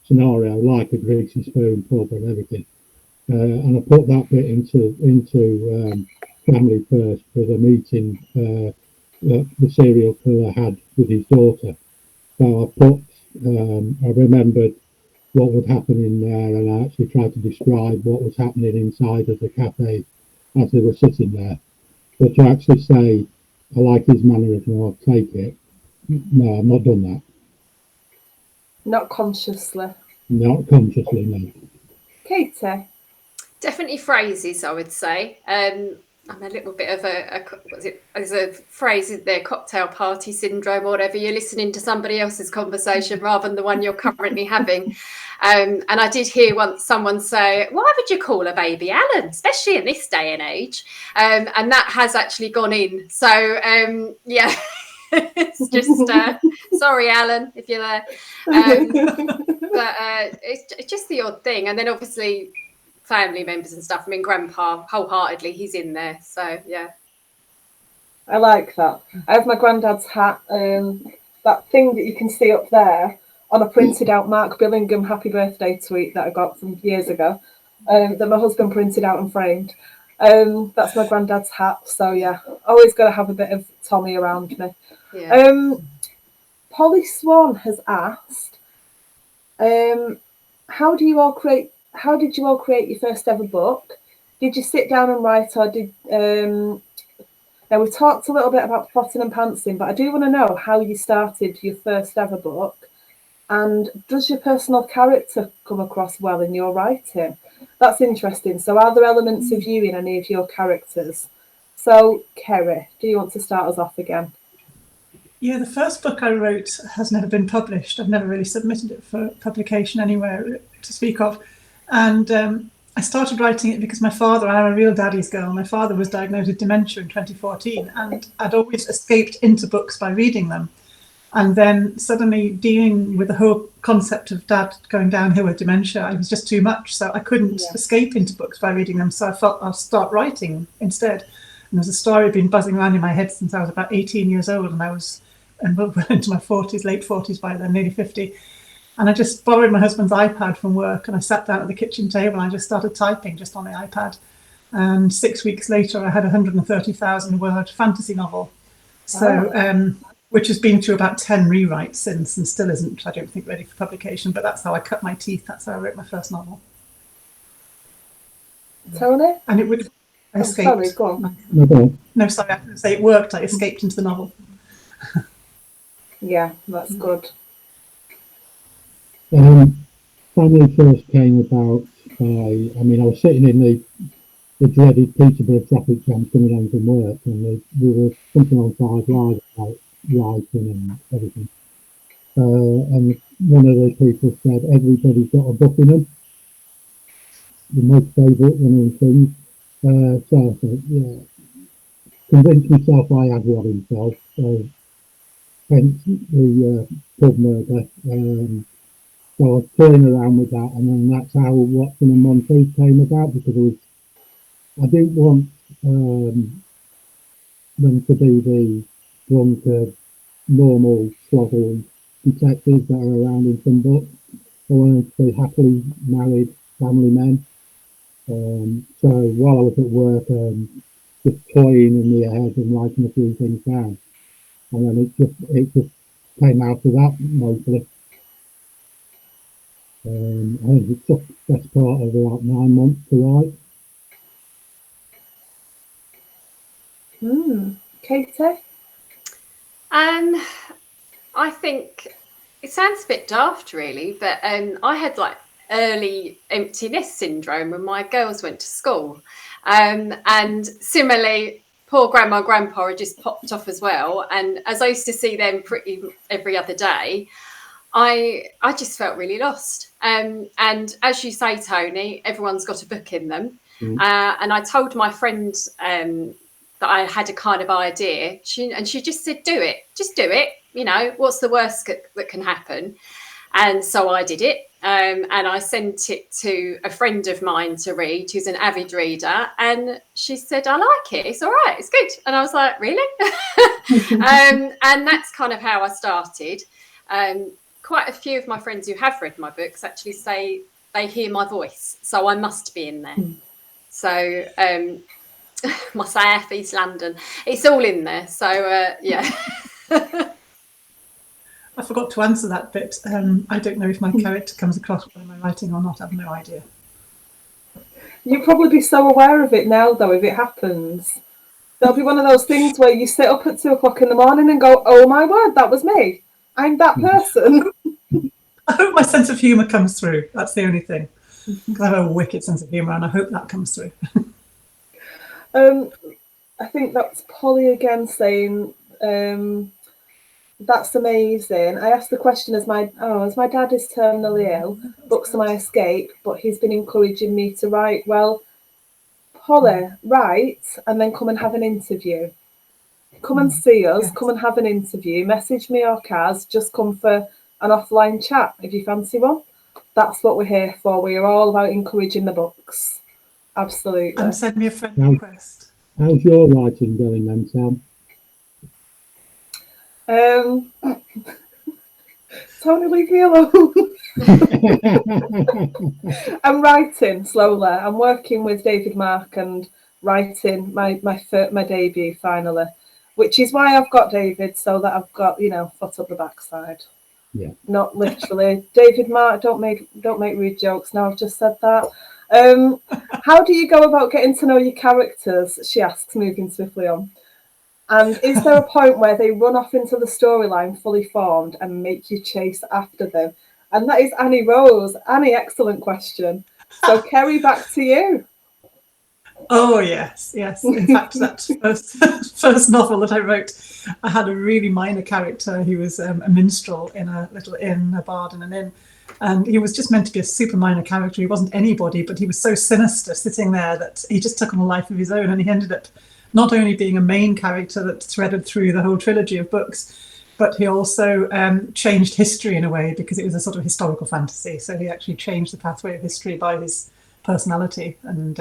scenario, like a greasy spoon, pub and everything? And I put that bit into Family First with a meeting that the serial killer had with his daughter. So I remembered what would happen in there, and I actually tried to describe what was happening inside of the cafe as they were sitting there. But to actually say, I like his mannerism, I'll take it, no, I've not done that. Not consciously. Not consciously, no. Katie? Definitely phrases, I would say. I'm a little bit of there's a phrase in there, cocktail party syndrome or whatever. You're listening to somebody else's conversation rather than the one you're currently having. And I did hear once someone say, why would you call a baby Alan, especially in this day and age? And that has actually gone in. So, yeah, it's just, sorry, Alan, if you're there. But it's just the odd thing. And then obviously family members and stuff. I mean, Grandpa, wholeheartedly, he's in there. So, yeah. I like that. I have my granddad's hat. that thing that you can see up there on a printed out Mark Billingham happy birthday tweet that I got from years ago, that my husband printed out and framed. That's my granddad's hat. So yeah, always got to have a bit of Tommy around me. Yeah. Polly Swan has asked, how did you all create your first ever book? Did you sit down and write, or did now we've talked a little bit about plotting and pantsing, but I do want to know how you started your first ever book, and does your personal character come across well in your writing? That's interesting. So are there elements of you in any of your characters? So Kerry, do you want to start us off again? Yeah, the first book I wrote has never been published. I've never really submitted it for publication anywhere to speak of. And I started writing it because my father, I'm a real daddy's girl, my father was diagnosed with dementia in 2014, and I'd always escaped into books by reading them. And then suddenly dealing with the whole concept of dad going downhill with dementia, it was just too much. So I couldn't escape into books by reading them. So I felt I'll start writing instead. And there's a story been buzzing around in my head since I was about 18 years old, and I was well into my 40s, late 40s by then, nearly 50. And I just borrowed my husband's iPad from work, and I sat down at the kitchen table and I just started typing just on the iPad. And 6 weeks later, I had a 130,000 word fantasy novel. So, which has been through about 10 rewrites since, and still isn't, I don't think, ready for publication. But that's how I cut my teeth. That's how I wrote my first novel. Tony? And it would. I escaped. Sorry, go on. No, sorry, I couldn't say it worked. I escaped into the novel. Yeah, that's good. Family first came about by, I was sitting in the dreaded Peterborough traffic jam coming home from work, and we were something on 5 Live about writing and everything. And one of the people said, everybody's got a book in them. The most favourite one of the things. So I thought, yeah, convinced myself I had one himself. Hence the pub murder. So I was playing around with that, and then that's how Watson and Monteith came about, because I didn't want them to be the drunkard, normal, slovenly detectives that are around in some books. I wanted to be happily married family men. So while I was at work, just toying in the head and writing a few things down, and then it just came out of that mostly. I think it took the best part of about 9 months to write. Katie? I think it sounds a bit daft, really, but I had like early empty nest syndrome when my girls went to school, and similarly, poor grandma and grandpa had just popped off as well. And as I used to see them pretty every other day, I just felt really lost. And as you say, Tony, everyone's got a book in them. And I told my friend that I had a kind of idea, she just said, do it, just do it. You know, what's the worst that can happen? And so I did it. And I sent it to a friend of mine to read, who's an avid reader. And she said, I like it. It's all right. It's good. And I was like, really? And that's kind of how I started. Quite a few of my friends who have read my books actually say they hear my voice. So I must be in there. So my South East London, it's all in there. So, yeah. I forgot to answer that bit. I don't know if my character comes across when I'm writing or not. I have no idea. You'll probably be so aware of it now, though, if it happens. There'll be one of those things where you sit up at 2 o'clock in the morning and go, oh my word, that was me. I'm that person. I hope my sense of humour comes through. That's the only thing. Because I have a wicked sense of humour, and I hope that comes through. I think that's Polly again saying, that's amazing. I asked the question, as my dad is terminally ill, books are my escape, but he's been encouraging me to write. Well, Polly, write and then come and have an interview. Come and see us, come and have an interview, message me or Kaz, just come for an offline chat if you fancy one. That's what we're here for. We are all about encouraging the books. Absolutely. And send me a friend request. How's your writing going then, Sam? Tony, leave me alone. I'm writing slowly. I'm working with David Mark and writing my debut finally, which is why I've got David, so that I've got, foot up the backside. Yeah. Not literally. David Mark, don't make rude jokes. Now I've just said that. How do you go about getting to know your characters? She asks, moving swiftly on. And is there a point where they run off into the storyline fully formed and make you chase after them? And that is Annie Rose. Annie, excellent question. So, Kerry, back to you. Oh, yes. In fact, that first novel that I wrote, I had a really minor character. He was a minstrel in a little inn, a bard in an inn. And he was just meant to be a super minor character. He wasn't anybody, but he was so sinister sitting there that he just took on a life of his own. And he ended up not only being a main character that threaded through the whole trilogy of books, but he also changed history in a way, because it was a sort of historical fantasy. So he actually changed the pathway of history by his personality. And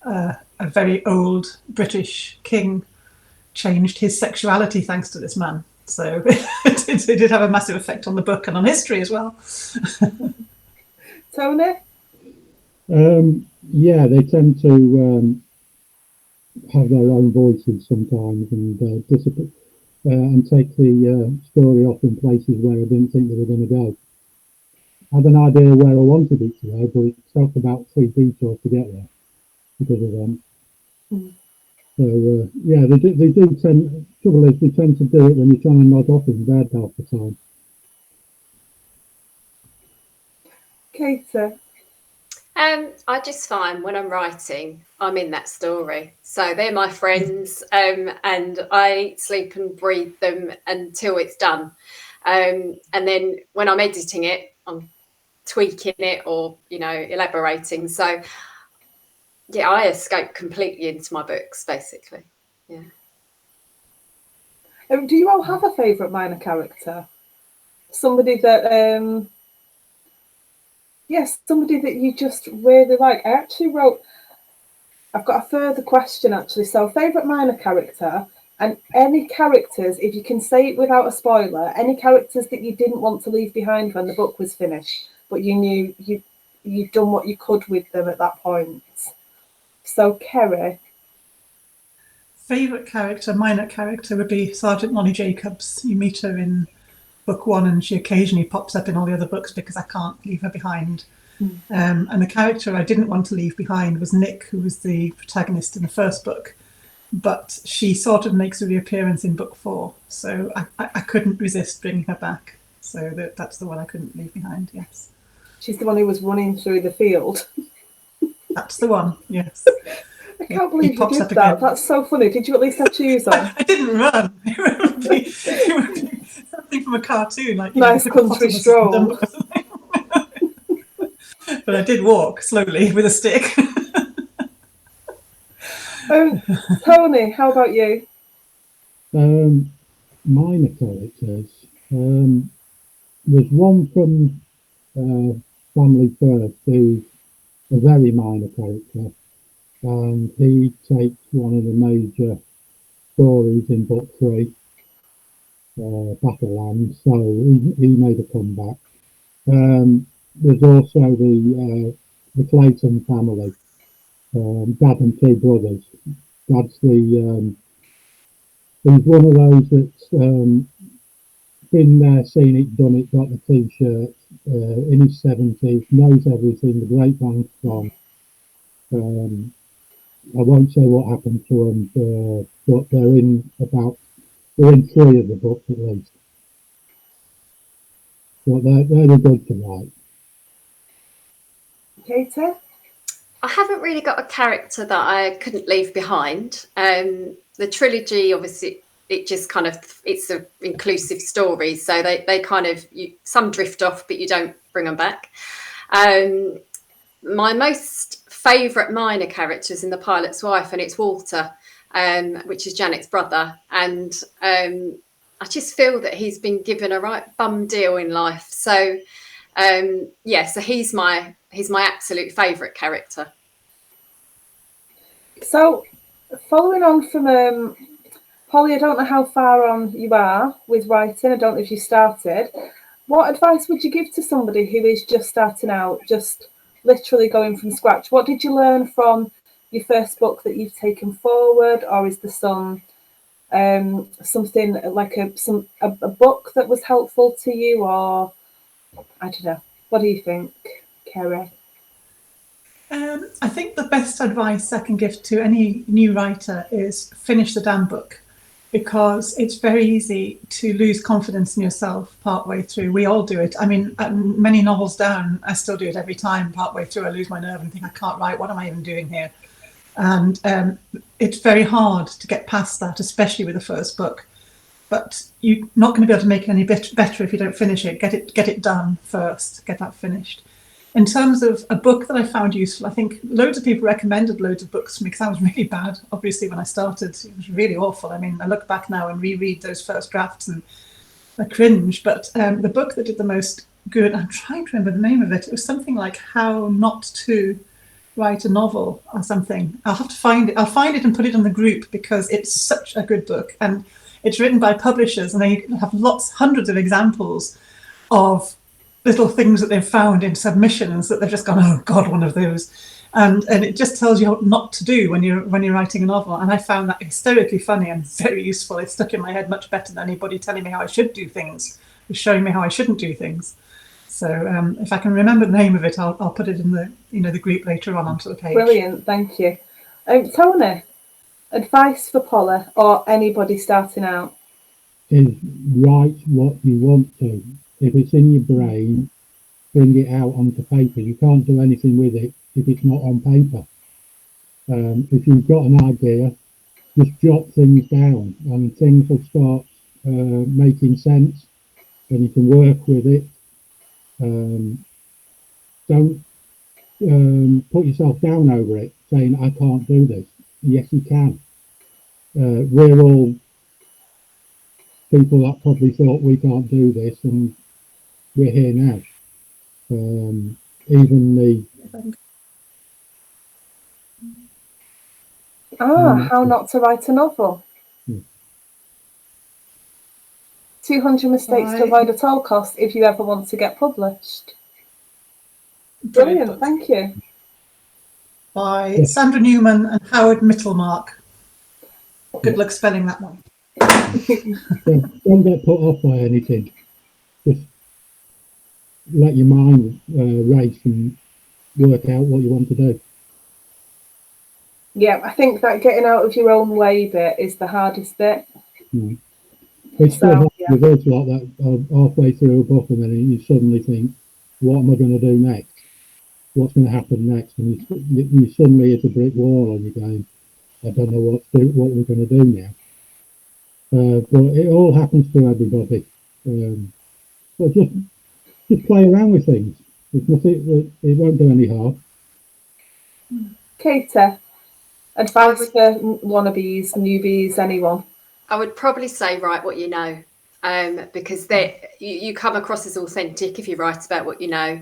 a very old British king changed his sexuality thanks to this man. So it did have a massive effect on the book and on history as well. Tony? Yeah, they tend to have their own voices sometimes and and take the story off in places where I didn't think they were going to go. I had an idea where I wanted it to go, but it took about 3 detours to get there because of them. So yeah, they do tend. Trouble is, they tend to do it when you're trying to nod off in bed half the time. Katie? I just find when I'm writing, I'm in that story. So they're my friends, and I sleep and breathe them until it's done. And then when I'm editing it, I'm tweaking it or, elaborating. So, yeah, I escape completely into my books, basically. Yeah. Do you all have a favourite minor character? Somebody that... Yes, somebody that you just really like. I've got a further question actually. So, favourite minor character, and any characters, if you can say it without a spoiler, any characters that you didn't want to leave behind when the book was finished, but you knew you'd done what you could with them at that point. So, Kerry. Favourite character, minor character, would be Sergeant Molly Jacobs. You meet her in book 1 and she occasionally pops up in all the other books because I can't leave her behind. And the character I didn't want to leave behind was Nick, who was the protagonist in the first book, but she sort of makes a reappearance in book 4, so I couldn't resist bringing her back. So that's the one I couldn't leave behind. Yes, she's the one who was running through the field. That's the one. Yes. I can't believe you did that. That's so funny. Did you at least have shoes on? I didn't run. It would be something from a cartoon, like nice country stroll. But I did walk slowly with a stick. Tony, how about you? Minor characters. There's one from Family First who's a very minor character, and he takes one of the major stories in book 3, Battleland, so he made a comeback. There's also the Clayton family, Dad and 2 brothers. Dad's he's one of those that's been there, seen it, done it, got the T-shirt, in his 70s, knows everything, the grapevine's from. I won't say what happened to them, but they're in 3 of the books at least. But they're the good to write. Katie? I haven't really got a character that I couldn't leave behind. The trilogy, obviously, it just kind of, it's an inclusive story. So they kind of, some drift off, but you don't bring them back. My most favourite minor character is in The Pilot's Wife, and it's Walter, which is Janet's brother. And I just feel that he's been given a right bum deal in life. So, so he's my absolute favourite character. So, following on from Polly, I don't know how far on you are with writing. I don't know if you started. What advice would you give to somebody who is just starting out, just literally going from scratch? What did you learn from your first book that you've taken forward, or is there some something like a book that was helpful to you, or I don't know? What do you think, Kerry? I think the best advice I can give to any new writer is finish the damn book, because it's very easy to lose confidence in yourself partway through. We all do it. I mean, many novels down, I still do it every time. Partway through, I lose my nerve and think, I can't write. What am I even doing here? And it's very hard to get past that, especially with the first book. But you're not going to be able to make it any better if you don't finish it. Get it done first. Get that finished. In terms of a book that I found useful, I think loads of people recommended loads of books to me because I was really bad. Obviously, when I started, it was really awful. I mean, I look back now and reread those first drafts and I cringe. But the book that did the most good, I'm trying to remember the name of it. It was something like How Not to Write a Novel or something. I'll have to find it. I'll find it and put it in the group because it's such a good book. And it's written by publishers and they have hundreds of examples of little things that they've found in submissions that they've just gone, oh God, one of those. And it just tells you what not to do when you're writing a novel. And I found that hysterically funny and very useful. It stuck in my head much better than anybody telling me how I should do things, or showing me how I shouldn't do things. So if I can remember the name of it, I'll put it in the group later on onto the page. Brilliant, thank you. Tony, advice for Polly or anybody starting out? Is write what you want to. If it's in your brain, bring it out onto paper. You can't do anything with it if it's not on paper. If you've got an idea, just jot things down and things will start making sense and you can work with it. Don't put yourself down over it, saying, I can't do this. Yes, you can. We're all people that probably thought we can't do this, and we're here now. Even the How Not to Write a Novel. 200 mistakes to avoid at all costs if you ever want to get published. Brilliant, thank you. By Sandra Newman and Howard Mittelmark. Good luck spelling that one. Don't get put off by anything. Just let your mind race and work out what you want to do. Yeah, I think that getting out of your own way bit is the hardest bit. It's still with us like that halfway through a book, and then you suddenly think, what am I going to do next? What's going to happen next? And you suddenly hit a brick wall and you're going, I don't know what we're going to do now. But it all happens to everybody. So just play around with things. There's nothing, it won't do any harm. Katie, advice for wannabes, newbies, anyone? I would probably say write what you know, because you come across as authentic if you write about what you know.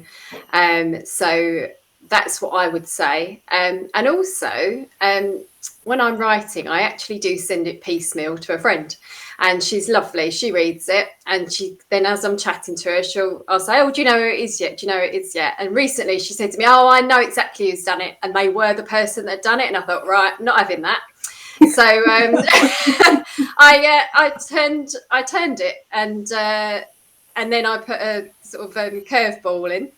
So that's what I would say. And also, when I'm writing, I actually do send it piecemeal to a friend, and she's lovely. She reads it, and then as I'm chatting to her, I'll say, "Oh, do you know who it is yet? Do you know who it is yet?" And recently, she said to me, "Oh, I know exactly who's done it," and they were the person that done it. And I thought, right, not having that. So I turned it, and then I put a sort of curveball in.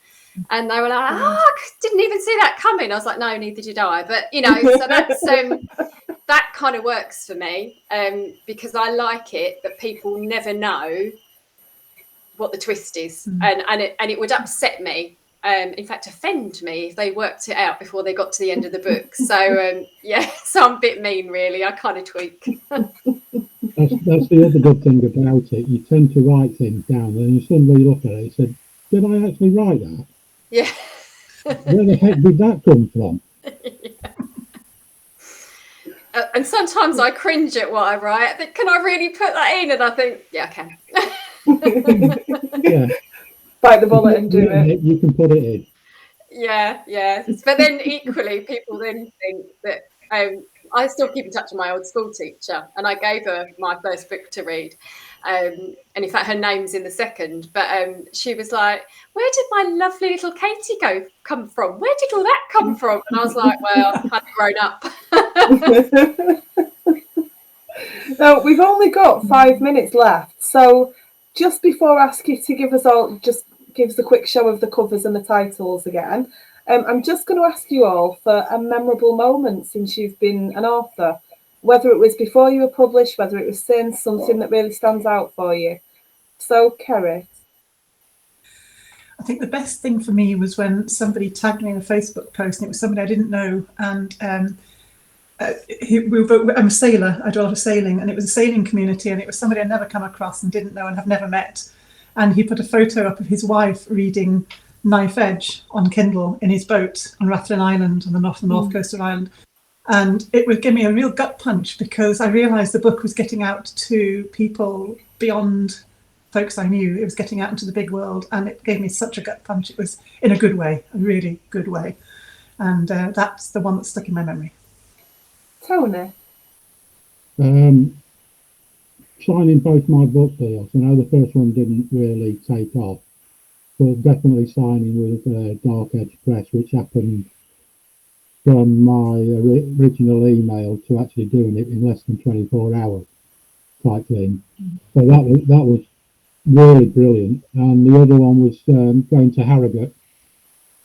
And they were like, "Oh, I didn't even see that coming." I was like, "No, neither did I." But so that's that kind of works for me, because I like it that people never know what the twist is, and it would upset me, in fact, offend me if they worked it out before they got to the end of the book. So so I'm a bit mean, really. I kind of tweak. That's the other good thing about it. You tend to write things down, and you suddenly look at it and say, "Did I actually write that?" Yeah. Where the heck did that come from? Yeah. And sometimes I cringe at what I write. I think, can I really put that in? And I think, yeah, I can. Yeah. Bite the bullet and do it. You can put it in. Yeah. But then equally, people then think that I still keep in touch with my old school teacher, and I gave her my first book to read. And in fact, her name's in the second. But she was like, "Where did my lovely little Katie come from? Where did all that come from?" And I was like, "Well, I've grown up." Now, we've only got 5 minutes left, so just before I ask you to give us a quick show of the covers and the titles again, I'm just going to ask you all for a memorable moment since you've been an author, whether it was before you were published, whether it was since, something that really stands out for you. So, Kerry. I think the best thing for me was when somebody tagged me in a Facebook post, and it was somebody I didn't know, and I'm a sailor, I do a lot of sailing, and it was a sailing community, and it was somebody I'd never come across and didn't know and have never met. And he put a photo up of his wife reading Knife Edge on Kindle in his boat on Rathlin Island on the north coast of Ireland. And it would give me a real gut punch, because I realised the book was getting out to people beyond folks I knew. It was getting out into the big world, and it gave me such a gut punch. It was in a good way, a really good way. And that's the one that stuck in my memory. Tony. Signing both my book deals. I know the first one didn't really take off, but definitely signing with Dark Edge Press, which happened from my original email to actually doing it in less than 24 hours type thing. So that was really brilliant. And the other one was going to Harrogate,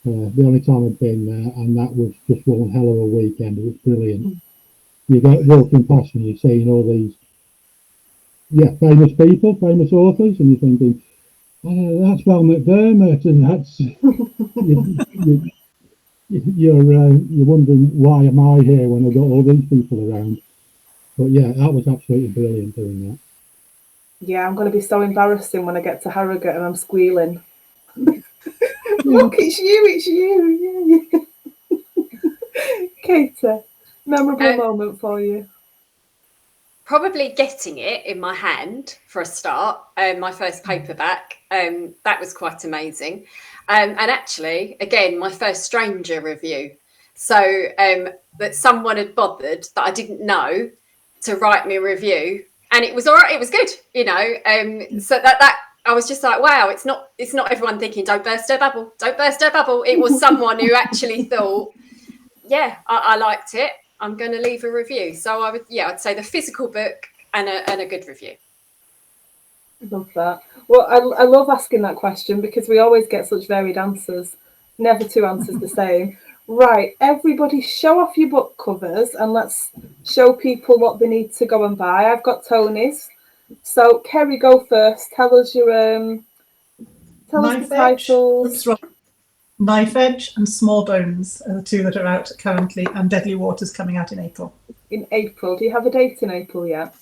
the only time I'd been there, and that was just one hell of a weekend. It was brilliant. You get walking past and you're seeing all these famous people, famous authors, and you're thinking, oh, that's Val McDermott, and that's you're wondering, why am I here when I've got all these people around? But yeah, that was absolutely brilliant doing that. Yeah, I'm going to be so embarrassing when I get to Harrogate and I'm squealing. Look, it's you. Katie, memorable moment for you. Probably getting it in my hand for a start, my first paperback. That was quite amazing. And actually, again, my first stranger review. So that someone had bothered that I didn't know to write me a review, and it was all right. It was good, So that I was just like, wow, it's not everyone thinking, don't burst her bubble, don't burst her bubble. It was someone who actually thought, yeah, I liked it, I'm going to leave a review. So I'd say the physical book and a good review. Love that. Well, I love asking that question, because we always get such varied answers. Never two answers the same. Right, everybody show off your book covers and let's show people what they need to go and buy. I've got Tony's. So, Kerry, go first. Tell us the titles. Knife Edge and Small Bones are the two that are out currently, and Deadly Waters coming out in April. In April. Do you have a date in April yet?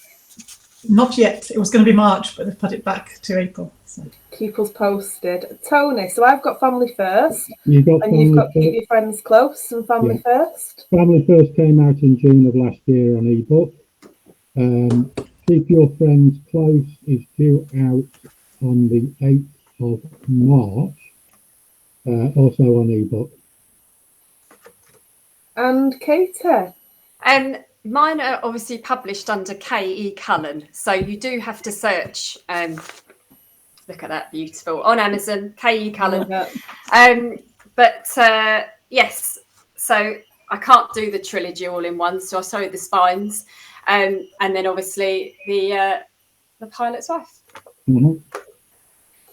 Not yet. It was going to be March, but they've put it back to April. So. Keep us posted. Tony, so I've got Family First. You've got Keep Your Friends Close and Family First. Family First came out in June of last year on ebook. Keep Your Friends Close is due out on the 8th of March, also on ebook. And Katie? Mine are obviously published under K.E. Cullen, so you do have to search. Look at that, beautiful, on Amazon, K.E. Cullen. Yes, so I can't do the trilogy all in one, so I sewed the spines, and then obviously the Pilot's Wife. Mm-hmm.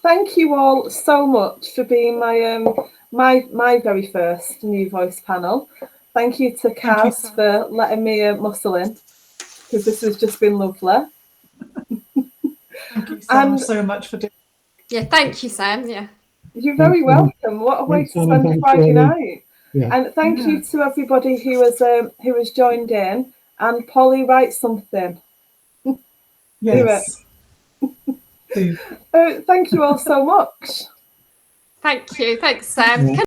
Thank you all so much for being my very first New Voice panel. Thank you to Kaz for letting me muscle in, because this has just been lovely. Thank you, Sam, so much for doing it. Yeah, thank you, Sam. Yeah. You're very welcome. What a way to spend a Friday night. Yeah. And thank you to everybody who has joined in. And Polly, write something. Yes. Do it. Thank you all so much. Thank you. Thanks, Sam. Yeah.